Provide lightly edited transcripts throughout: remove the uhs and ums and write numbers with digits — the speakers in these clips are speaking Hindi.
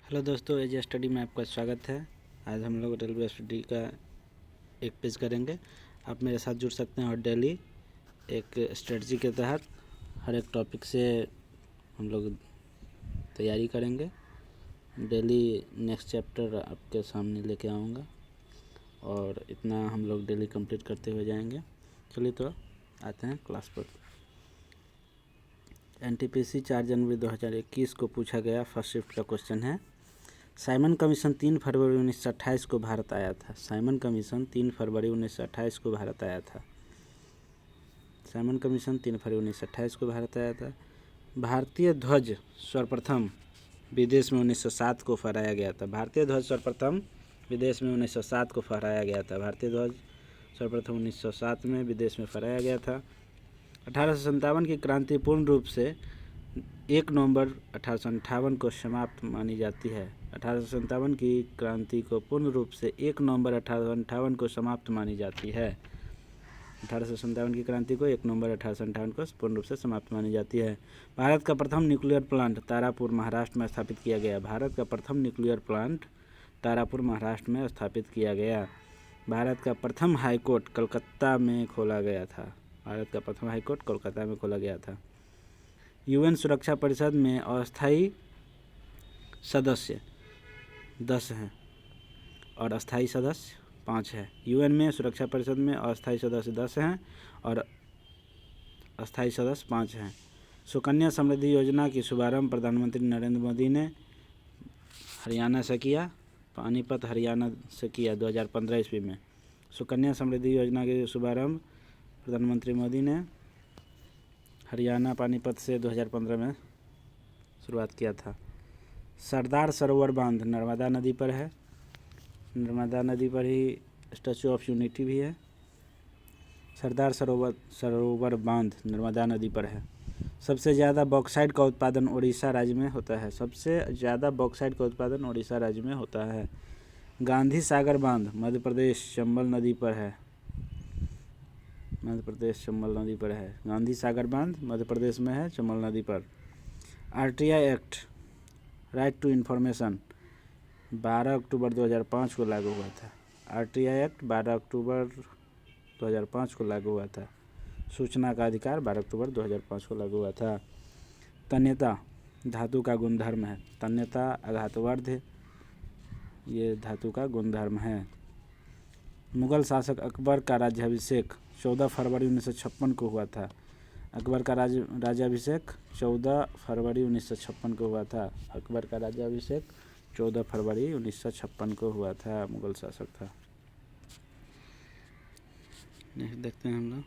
हेलो दोस्तों, एज स्टडी में आपका स्वागत है। आज हम लोग रेलवे स्टडी का एक पेज करेंगे। आप मेरे साथ जुड़ सकते हैं और डेली एक स्ट्रेटजी के तहत हर एक टॉपिक से हम लोग तैयारी करेंगे। डेली नेक्स्ट चैप्टर आपके सामने लेके आऊँगा और इतना हम लोग डेली कंप्लीट करते हुए जाएंगे। चलिए तो आते हैं क्लास पर। एनटीपीसी 4 जनवरी 2021 को पूछा गया फर्स्ट शिफ्ट का क्वेश्चन है। साइमन कमीशन 3 फरवरी 1928 को भारत आया था। साइमन कमीशन 3 फरवरी 1928 को भारत आया था। साइमन कमीशन 3 फरवरी 1928 को भारत आया था। भारतीय ध्वज सर्वप्रथम विदेश में 1907 को फहराया गया था। भारतीय ध्वज सर्वप्रथम विदेश में 1907 को फहराया गया था। भारतीय ध्वज सर्वप्रथम 1907 में विदेश में फहराया गया था। 1857 की क्रांति पूर्ण रूप से 1 नवंबर 1858 को समाप्त मानी जाती है। 1857 की क्रांति को पूर्ण रूप से 1 नवंबर 1858 को समाप्त मानी जाती है। 1857 की क्रांति को 1 नवंबर 1858 को पूर्ण रूप से समाप्त मानी जाती है। भारत का प्रथम न्यूक्लियर प्लांट तारापुर महाराष्ट्र में स्थापित किया गया। भारत का प्रथम न्यूक्लियर प्लांट तारापुर महाराष्ट्र में स्थापित किया गया। भारत का प्रथम हाईकोर्ट कलकत्ता में खोला गया था। भारत का प्रथम हाईकोर्ट कोलकाता में खोला गया था। यूएन सुरक्षा परिषद में अस्थायी सदस्य 10 हैं और अस्थायी सदस्य 5 हैं। यूएन में सुरक्षा परिषद में अस्थायी सदस्य 10 हैं और अस्थायी सदस्य 5 हैं। सुकन्या समृद्धि योजना की शुभारंभ प्रधानमंत्री नरेंद्र मोदी ने हरियाणा से किया, पानीपत हरियाणा से किया 2015 ईस्वी में। सुकन्या समृद्धि योजना के शुभारंभ प्रधानमंत्री मोदी ने हरियाणा पानीपत से 2015 में शुरुआत किया था। सरदार सरोवर बांध नर्मदा नदी पर है। नर्मदा नदी पर ही स्टैचू ऑफ यूनिटी भी है। सरदार सरोवर बांध नर्मदा नदी पर है। सबसे ज़्यादा बॉक्साइट का उत्पादन उड़ीसा राज्य में होता है। सबसे ज़्यादा बॉक्साइट का उत्पादन उड़ीसा राज्य में होता है। गांधी सागर बांध मध्य प्रदेश चंबल नदी पर है। मध्य प्रदेश चंबल नदी पर है। गांधी सागर बांध मध्य प्रदेश में है, चंबल नदी पर। RTI act right to information 12 अक्टूबर 2005 को लागू हुआ था। आरटीआई एक्ट 12 अक्टूबर 2005 को लागू हुआ था। सूचना का अधिकार 12 अक्टूबर 2005 को लागू हुआ था। तन्यता धातु का गुणधर्म है। तन्यता आघातवर्ध ये धातु का गुणधर्म है। मुगल शासक अकबर का राज्याभिषेक 14 फरवरी 1956 को हुआ था। अकबर का राज्याभिषेक 14 फरवरी 1956 को हुआ था। अकबर का राज्याभिषेक 14 फरवरी 1956 को हुआ था। मुगल शासक था। नेक्स्ट देखते हैं हम लोग।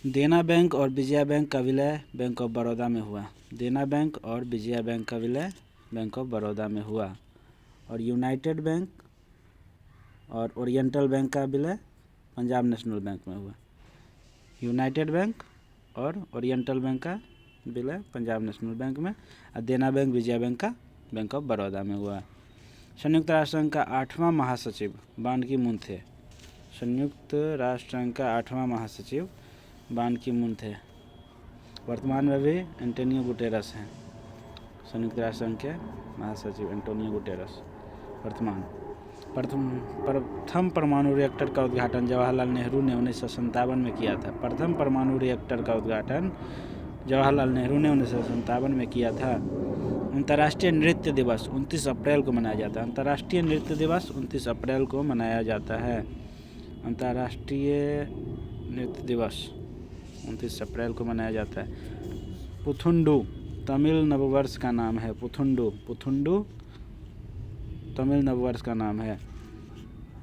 देना बैंक और विजया बैंक का विलय बैंक ऑफ बड़ौदा में हुआ। देना बैंक और विजया बैंक का विलय बैंक ऑफ बड़ौदा में हुआ। और यूनाइटेड बैंक और ओरिएंटल बैंक का विलय पंजाब नेशनल बैंक में हुआ। यूनाइटेड बैंक और ओरिएंटल बैंक का विलय पंजाब नेशनल बैंक में। और देना बैंक विजया बैंक का बैंक ऑफ बड़ौदा में हुआ। संयुक्त राष्ट्र संघ का 8वां महासचिव बान की मून थे। संयुक्त राष्ट्र संघ का 8वां महासचिव बान की मून थे। वर्तमान में भी एंटोनियो गुटेरस हैं। संयुक्त राष्ट्र संघ के महासचिव एंटोनियो गुटेरस वर्तमान। प्रथम परमाणु रिएक्टर का उद्घाटन जवाहरलाल नेहरू ने 1957 में किया था। प्रथम परमाणु रिएक्टर का उद्घाटन जवाहरलाल नेहरू ने 1957 में किया था। अंतर्राष्ट्रीय नृत्य दिवस 29 अप्रैल को मनाया जाता है। अंतर्राष्ट्रीय नृत्य दिवस 29 अप्रैल को मनाया जाता है। अंतर्राष्ट्रीय नृत्य दिवस 29 अप्रैल को मनाया जाता है। पुथुंडू तमिल नववर्ष का नाम है। पुथुंडू तमिल नववर्ष का नाम है।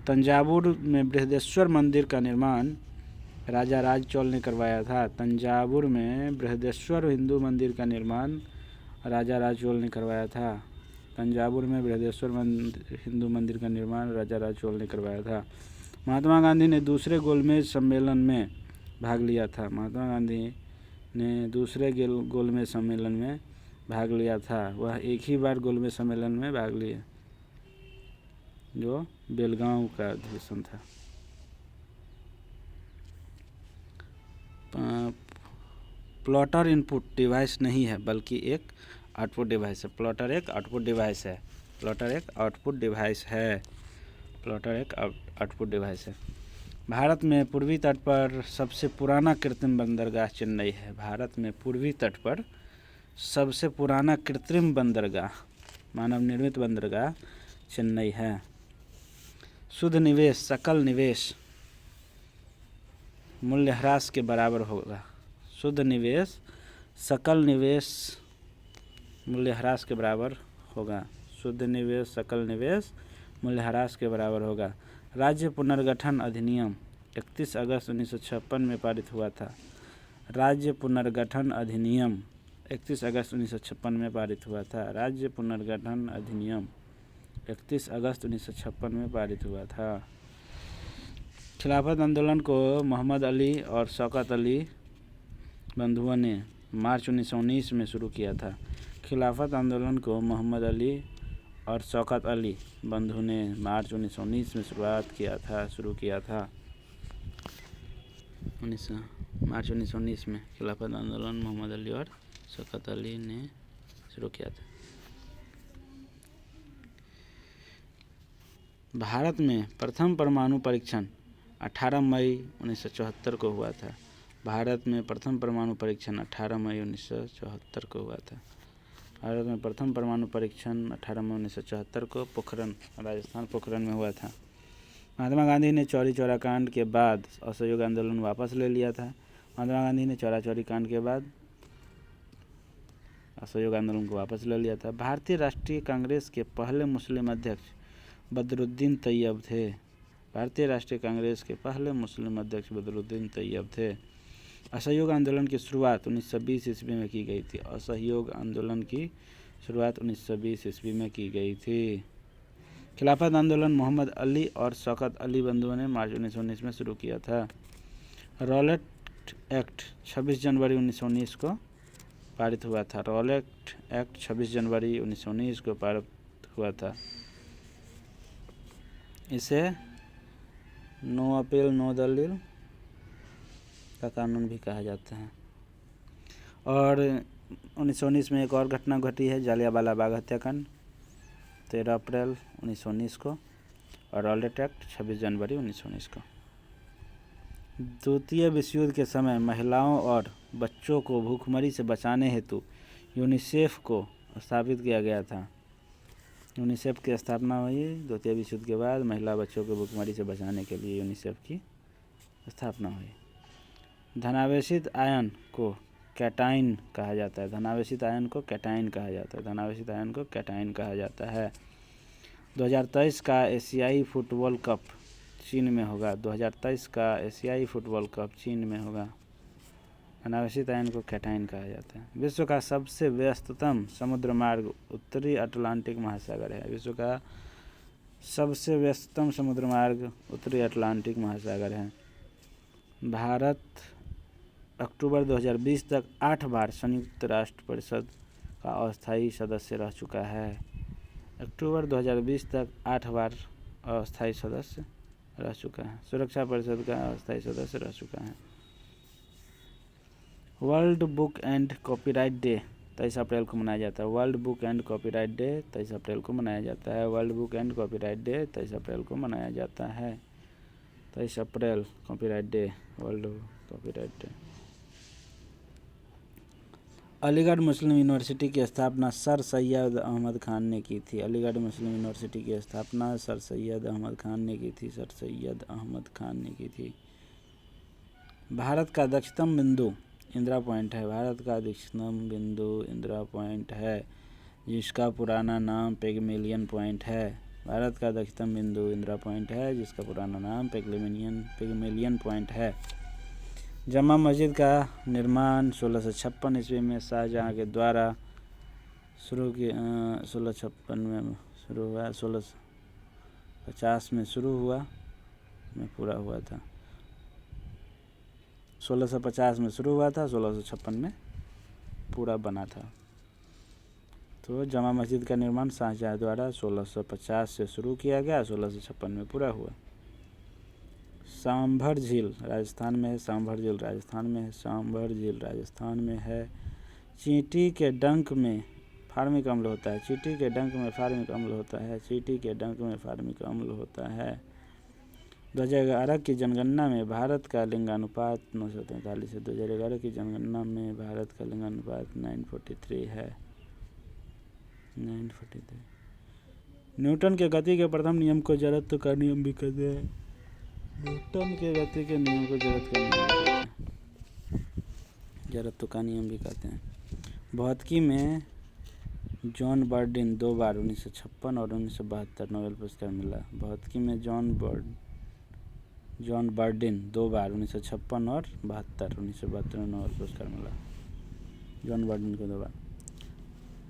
तंजावुर में बृहदेश्वर मंदिर का निर्माण राजा राज चोल ने करवाया था। तंजावुर में बृहदेश्वर हिंदू मंदिर का निर्माण राजा राज चोल ने करवाया था। तंजावुर में बृहदेश्वर हिंदू मंदिर का निर्माण राजा राज चोल ने करवाया था। महात्मा गांधी ने दूसरे गोलमेज सम्मेलन में भाग लिया था। महात्मा गांधी ने दूसरे गोलमेज सम्मेलन में भाग लिया था। वह एक ही बार गोलमेज सम्मेलन में भाग लिए जो बेलगांव का अधिवेशन था। प्लॉटर इनपुट डिवाइस नहीं है बल्कि एक आउटपुट डिवाइस है। प्लॉटर एक आउटपुट डिवाइस है। प्लॉटर एक आउटपुट डिवाइस है। प्लॉटर एक आउटपुट डिवाइस है। भारत में पूर्वी तट पर सबसे पुराना कृत्रिम बंदरगाह चेन्नई है। भारत में पूर्वी तट पर सबसे पुराना कृत्रिम बंदरगाह, मानव निर्मित बंदरगाह चेन्नई है। शुद्ध निवेश सकल निवेश मूल्यह्रास के बराबर होगा। शुद्ध निवेश सकल निवेश मूल्यह्रास के बराबर होगा। शुद्ध निवेश सकल निवेश मूल्यह्रास के बराबर होगा। राज्य पुनर्गठन अधिनियम 31 अगस्त 1956 में पारित हुआ था। राज्य पुनर्गठन अधिनियम 31 अगस्त 1956 में पारित हुआ था। राज्य पुनर्गठन अधिनियम 31 अगस्त 1956 में पारित हुआ था। खिलाफत आंदोलन को मोहम्मद अली और शौकत अली बंधुओं ने मार्च 1919 में शुरू किया था। खिलाफत आंदोलन को मोहम्मद अली और शौकत अली बंधु ने मार्च 1919 में शुरू किया था। मार्च 1919 में खिलाफत आंदोलन मोहम्मद अली और शौकत अली ने शुरू किया था। भारत में प्रथम परमाणु परीक्षण 18 मई 1974 को हुआ था। भारत में प्रथम परमाणु परीक्षण 18 मई 1974 को हुआ था। भारत में प्रथम परमाणु परीक्षण 18 मई 1974 को पोखरण, राजस्थान पोखरण में हुआ था। महात्मा गांधी ने चौरी चौरा कांड के बाद असहयोग आंदोलन वापस ले लिया था। महात्मा गांधी ने चौरा चौरी कांड के बाद असहयोग आंदोलन को वापस ले लिया था। भारतीय राष्ट्रीय कांग्रेस के पहले मुस्लिम अध्यक्ष बदरुद्दीन तैयब थे। भारतीय राष्ट्रीय कांग्रेस के पहले मुस्लिम अध्यक्ष बदरुद्दीन तैयब थे। असहयोग आंदोलन की शुरुआत 1920 ईस्वी में की गई थी। असहयोग आंदोलन की शुरुआत 1920 ईस्वी में की गई थी। खिलाफत आंदोलन मोहम्मद अली और शौकत अली बंधुओं ने मार्च 1919 में शुरू किया था। रॉलेट एक्ट 26 जनवरी 1919 को पारित हुआ था। रॉलेट एक्ट 26 जनवरी 1919 को पारित हुआ था। इसे नो अपील नो दलील का कानून भी कहा जाता है। और 1919 में एक और घटना घटी है, जालियांवाला बाग हत्याकांड 13 अप्रैल 1919 को, और रॉलेट एक्ट 26 जनवरी 1919 को। द्वितीय विश्व युद्ध के समय महिलाओं और बच्चों को भूखमरी से बचाने हेतु यूनिसेफ को स्थापित किया गया था। यूनिसेफ की स्थापना हुई द्वितीय विश्व युद्ध के बाद। महिला बच्चों को भूखमरी से बचाने के लिए यूनिसेफ की स्थापना हुई। धनावेशित आयन को कैटाइन कहा जाता है। धनावेशित आयन को कैटाइन कहा जाता है। धनावेशित आयन को कैटाइन कहा जाता है। 2023 का एशियाई फुटबॉल कप चीन में होगा। 2023 का एशियाई फुटबॉल कप चीन में होगा। अनावश्यक आयन को कैटाइन कहा जाता है। विश्व का सबसे व्यस्ततम समुद्र मार्ग उत्तरी अटलांटिक महासागर है। विश्व का सबसे व्यस्ततम समुद्र मार्ग उत्तरी अटलांटिक महासागर है। भारत अक्टूबर 2020 तक 8 बार संयुक्त राष्ट्र परिषद का अस्थायी सदस्य रह चुका है। अक्टूबर 2020 तक 8 बार अस्थायी सदस्य रह चुका है। सुरक्षा परिषद का अस्थायी सदस्य रह चुका है। World book and copyright day 23 अप्रैल को मनाया जाता है। World book and copyright day 23 अप्रैल को मनाया जाता है। World book and copyright day 23 अप्रैल को मनाया जाता है। 23 अप्रैल copyright day, world copyright day. Aligarh Muslim University की स्थापना सर सैयद अहमद खान ने की थी। अलीगढ़ मुस्लिम यूनिवर्सिटी की स्थापना सर सैयद अहमद खान ने की थी। सर सैयद अहमद खान ने की थी। भारत का दक्षिणतम बिंदु इंदिरा पॉइंट है। भारत का दक्षिणतम बिंदु इंदिरा पॉइंट है, जिसका पुराना नाम पिगमेलियन पॉइंट है। भारत का दक्षिणतम बिंदु इंदिरा पॉइंट है, जिसका पुराना नाम पिगमेलियन पॉइंट है। जमा मस्जिद का निर्माण 1656 ईस्वी में शाहजहाँ के द्वारा शुरू किया। 1656 में शुरू हुआ, 1650 में शुरू हुआ, में पूरा हुआ था। 1650 में शुरू हुआ था, 1656 में पूरा बना था। तो जमा मस्जिद का निर्माण शाहजहाँ द्वारा 1650 से शुरू किया गया, 1656 में पूरा हुआ। सांभर झील राजस्थान में है। सांभर झील राजस्थान में है। सांभर झील राजस्थान में है। चींटी के डंक में फार्मिक अम्ल होता है। चींटी के डंक में फार्मिक अम्ल होता है। चींटी के डंक में फार्मिक अम्ल होता है। 2011 की जनगणना में भारत का लिंगानुपात 943 है। 2011 की जनगणना में भारत का लिंगानुपात 943 है। 943। न्यूटन के गति के प्रथम नियम को जड़त्व का नियम भी कहते हैं। न्यूटन के गति के नियम को जड़त्व का नियम भी कहते हैं। जड़त्व का नियम भी कहते हैं। भौतिकी में जॉन बर्डिन 2 बार 1956 और 1972 नोबेल पुरस्कार मिला। भौतिकी में जॉन बर्डिन 2 बार 1956 और 1972 में नोबेल पुरस्कार मिला। जॉन बर्डिन को 2 बार।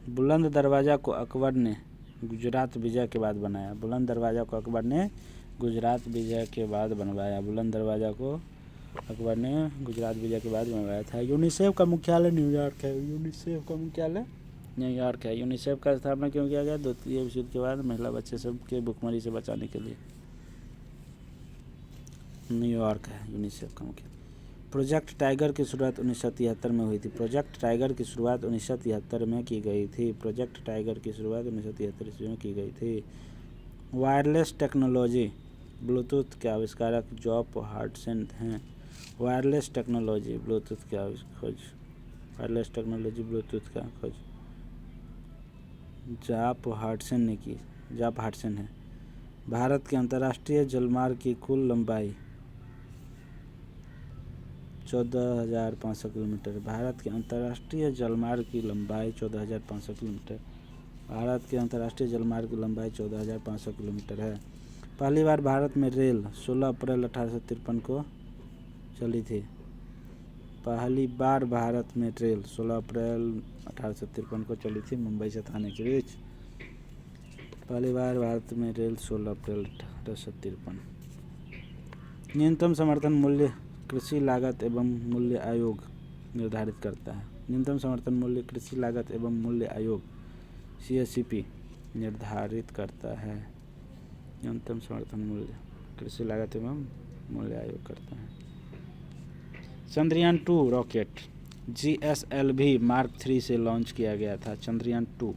बुलंद दरवाज़ा को अकबर ने गुजरात विजय के बाद बनाया। बुलंद दरवाज़ा को अकबर ने गुजरात विजय के बाद बनवाया। बुलंद दरवाज़ा को अकबर ने गुजरात विजय के बाद बनवाया था। यूनिसेफ का मुख्यालय न्यूयॉर्क है। यूनिसेफ का मुख्यालय न्यूयॉर्क है। यूनिसेफ का स्थापना क्यों किया गया? द्वितीय विश्व युद्ध के बाद महिला बच्चे सब के भुखमरी से बचाने के लिए न्यूयॉर्क है यूनिसेफ का मुख्यालय। प्रोजेक्ट टाइगर की शुरुआत 1973 में हुई थी। प्रोजेक्ट टाइगर की शुरुआत 1973 में की गई थी। प्रोजेक्ट टाइगर की शुरुआत 1973 ईस्वी में की गई थी। वायरलेस टेक्नोलॉजी ब्लूटूथ के आविष्कारक जॉप हार्टसन हैं। वायरलेस टेक्नोलॉजी ब्लूटूथ की खोज। वायरलेस टेक्नोलॉजी ब्लूटूथ का खोज जॉप हार्टसन ने की। जॉप हार्टसन है। भारत के अंतर्राष्ट्रीय जलमार्ग की कुल लंबाई 14,500 किलोमीटर। भारत के अंतर्राष्ट्रीय जलमार्ग की लंबाई 14,500 किलोमीटर। भारत के अंतर्राष्ट्रीय जलमार्ग की लंबाई 14,500 किलोमीटर है। पहली बार भारत में रेल 16 अप्रैल 1853 को चली थी। पहली बार भारत में रेल 16 अप्रैल 1853 को चली थी मुंबई से थाने के बीच। पहली बार भारत में रेल 16 अप्रैल 1853। न्यूनतम समर्थन मूल्य कृषि लागत एवं मूल्य आयोग निर्धारित करता है। न्यूनतम समर्थन मूल्य कृषि लागत एवं मूल्य आयोग CSCP निर्धारित करता है। न्यूनतम समर्थन मूल्य कृषि लागत एवं मूल्य आयोग करता है। चंद्रयान 2 रॉकेट GSLV मार्क 3 से लॉन्च किया गया था। चंद्रयान 2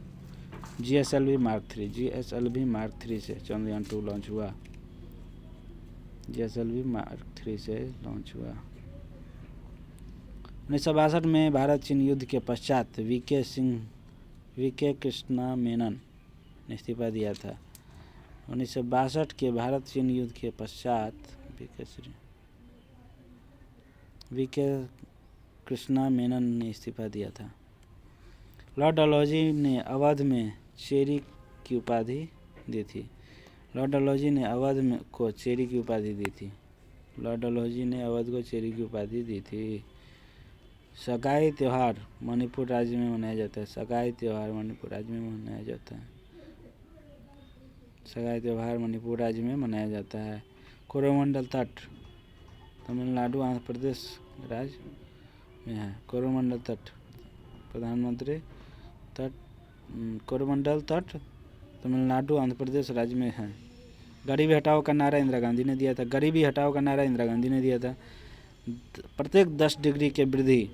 GSLV मार्क 3 से चंद्रयान 2 लॉन्च हुआ। GSLV मार्क 3 से लॉन्च हुआ। 1962 में भारत चीन युद्ध के पश्चात VK कृष्णा मेनन ने इस्तीफा दिया था। 1962 के भारत चीन युद्ध के पश्चात VK कृष्णा मेनन ने इस्तीफा दिया था। लॉर्ड डलहौजी ने अवध में चेरी की उपाधि दी थी। लॉर्ड डलहौजी ने अवध को चेरी की उपाधि दी थी। लॉर्ड डलहौजी ने अवध को चेरी की उपाधि दी थी। सगाई त्यौहार मणिपुर राज्य में मनाया जाता है। सगाई त्यौहार मणिपुर राज्य में मनाया जाता है। सगाई त्यौहार मणिपुर राज्य में मनाया जाता है। कोरोमंडल तट तमिलनाडु आंध्र प्रदेश राज्य में है। कोरोमंडल तट प्रधानमंत्री तट कोरोमंडल तट तमिलनाडु आंध्र प्रदेश राज्य में है। गरीबी हटाओ का नारा इंदिरा गांधी ने दिया था। गरीबी हटाओ का नारा इंदिरा गांधी ने दिया था। प्रत्येक 10 डिग्री के वृद्धि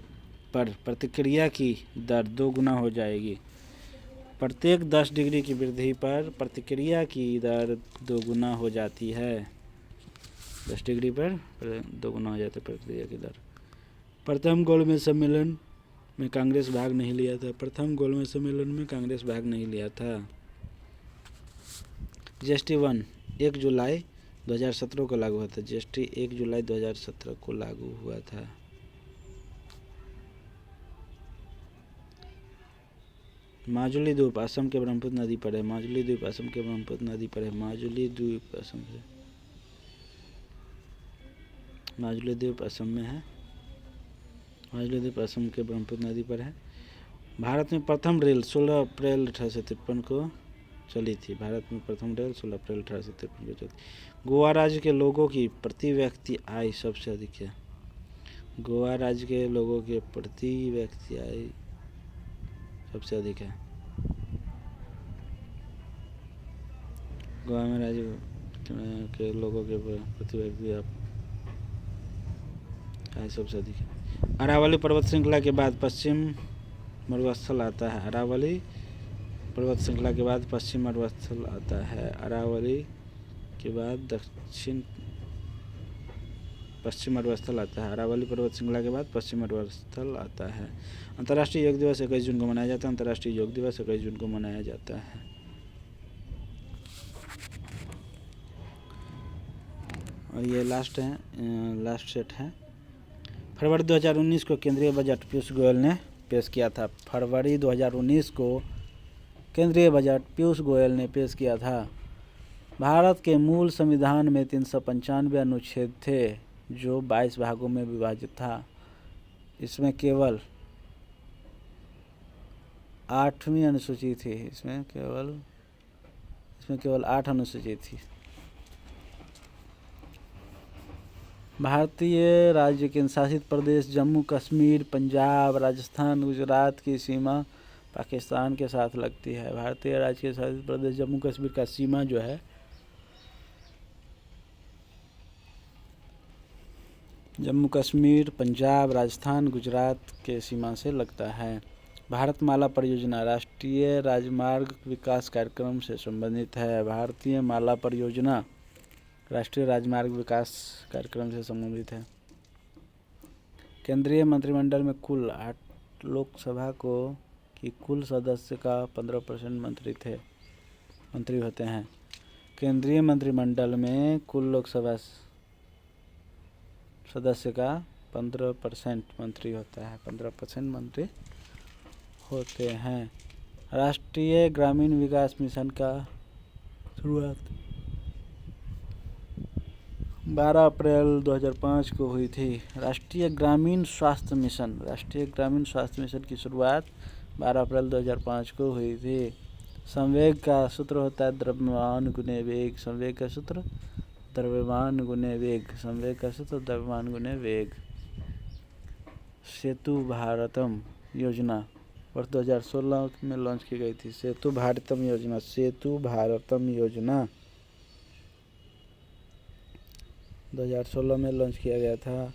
पर प्रतिक्रिया की दर 2 गुना हो जाएगी। प्रत्येक 10 डिग्री की वृद्धि पर प्रतिक्रिया की दर 2 गुना हो जाती है। 10 डिग्री पर 2 गुना हो जाती है प्रतिक्रिया की दर। प्रथम गोलमेज सम्मेलन में कांग्रेस भाग नहीं लिया था। प्रथम गोलमेज सम्मेलन में कांग्रेस भाग नहीं लिया था। GST 1 जुलाई 2017 को लागू हुआ था। GST 1 जुलाई 2017 को लागू हुआ था। माजुली द्वीप असम के ब्रह्मपुत्र नदी पर है। माजुली द्वीप असम के ब्रह्मपुत्र नदी पर है। माजुली द्वीप असम में है। माजुली द्वीप असम के ब्रह्मपुत्र नदी पर है। भारत में प्रथम रेल 16 अप्रैल 1853 को चली थी। भारत में प्रथम रेल 16 अप्रैल 1853 को चली। गोवा राज्य के लोगों की प्रति व्यक्ति आय सबसे अधिक है। गोवा राज्य के लोगों के प्रति व्यक्ति आय सबसे अधिक है। गोवा में राज्य के लोगों के प्रति व्यक्ति आय सबसे अधिक है। अरावली पर्वत श्रृंखला के बाद पश्चिम मरुस्थल आता है। अरावली पर्वत श्रृंखला के बाद पश्चिम अरवस्थल आता है। अरावली के बाद पश्चिम अरवस्थल आता है। अरावली पर्वत श्रृंखला के बाद पश्चिम अरवस्थल आता है। अंतर्राष्ट्रीय योग दिवस 21 जून को मनाया जाता है। अंतर्राष्ट्रीय योग दिवस 21 जून को मनाया जाता है। और ये लास्ट सेट है। फरवरी 2019 को केंद्रीय बजट पीयूष गोयल ने पेश किया था। फरवरी 2019 को केंद्रीय बजट पीयूष गोयल ने पेश किया था। भारत के मूल संविधान में 395 अनुच्छेद थे जो 22 भागों में विभाजित था। इसमें केवल 8वीं अनुसूची थी। इसमें केवल 8 अनुसूची थी। भारतीय राज्य केंद्र शासित प्रदेश जम्मू कश्मीर, पंजाब, राजस्थान, गुजरात की सीमा पाकिस्तान के साथ लगती है। भारतीय राज्य केंद्र शासित प्रदेश जम्मू कश्मीर का सीमा जो है जम्मू कश्मीर, पंजाब, राजस्थान, गुजरात के सीमा से लगता है। भारतमाला परियोजना राष्ट्रीय राजमार्ग विकास कार्यक्रम से संबंधित है। भारतीय माला परियोजना राष्ट्रीय राजमार्ग विकास कार्यक्रम से संबंधित है। केंद्रीय मंत्रिमंडल में कुल 8 लोकसभा की कुल सदस्य का 15% मंत्री होते हैं। केंद्रीय मंत्रिमंडल में कुल लोकसभा सदस्य का 15% मंत्री होता है। 15% मंत्री होते हैं। राष्ट्रीय ग्रामीण विकास मिशन का शुरुआत 12 अप्रैल 2005 को हुई थी। राष्ट्रीय ग्रामीण स्वास्थ्य मिशन की शुरुआत 12 अप्रैल 2005 को हुई थी। संवेग का सूत्र होता है द्रव्यमान गुने वेग। संवेग का सूत्र द्रव्यमान गुने वेग। सेतु भारतम योजना वर्ष 2016 में लॉन्च की गई थी। सेतु भारतम योजना 2016 में लॉन्च किया गया था।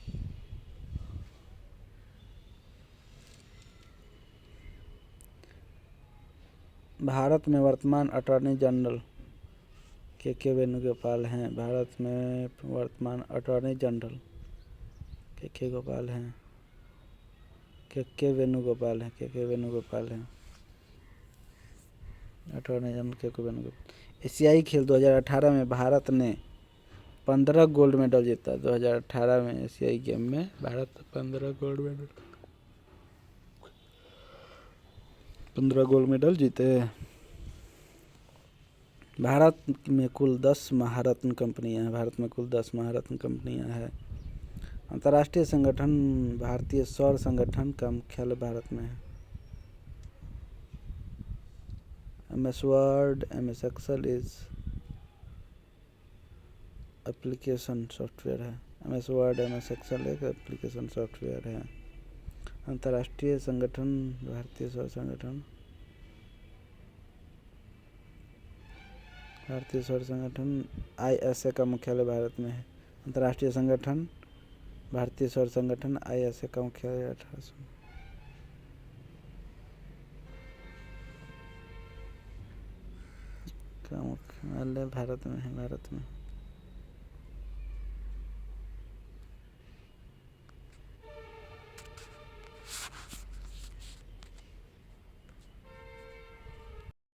भारत में वर्तमान अटॉर्नी जनरल के वेणुगोपाल हैं। भारत में वर्तमान अटॉर्नी जनरल के वेणुगोपाल हैं। अटॉर्नी जनरल के वेणुगोपाल। एशियाई खेल 2018 में भारत ने 15 गोल्ड मेडल जीता। 2018 में एशियाई गेम में भारत 15 गोल्ड मेडल जीते। भारत में कुल 10 महारत्न कंपनियां हैं। अंतर्राष्ट्रीय संगठन भारतीय सौर संगठन का मुख्यालय भारत में है। MS Word, MS Excel is application software है। MS Word, MS Excel एक एप्लीकेशन सॉफ्टवेयर है। अंतर्राष्ट्रीय संगठन भारतीय सौर संगठन ISA का मुख्यालय भारत में है। अंतर्राष्ट्रीय संगठन भारतीय सौर संगठन ISA का मुख्यालय भारत में है।